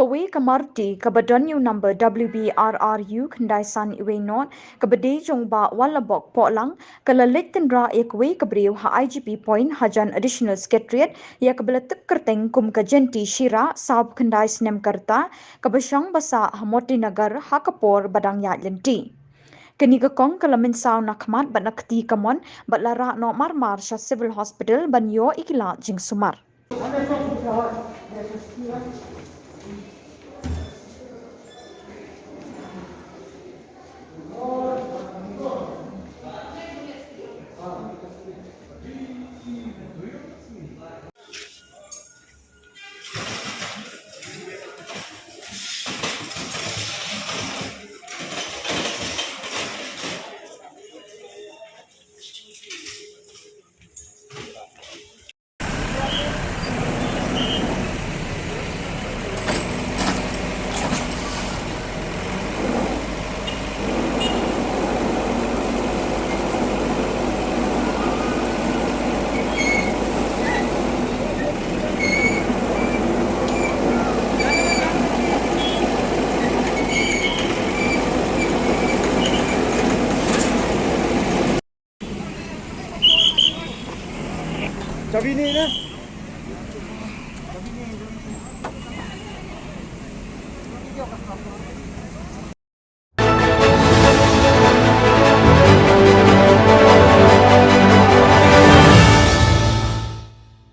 Kawe ka Maruti ka badonyo number WBRRU Kendaisan Iwe Not ka bade jongba walabok po lang kalalit tynrah ekwe ka briew ha IGP Point hajan additional secretariat ya ka balatek kerteng kum ka jenti shira sab kendai snem karta ka basyang basa hamoti nagar hakapor badang ya lenti. Kini kong kala Mynsaw nakmat bat nakti kamon bat lara no marmar sha civil hospital banyo ikila jing sumar. Sabi ni na. Video ka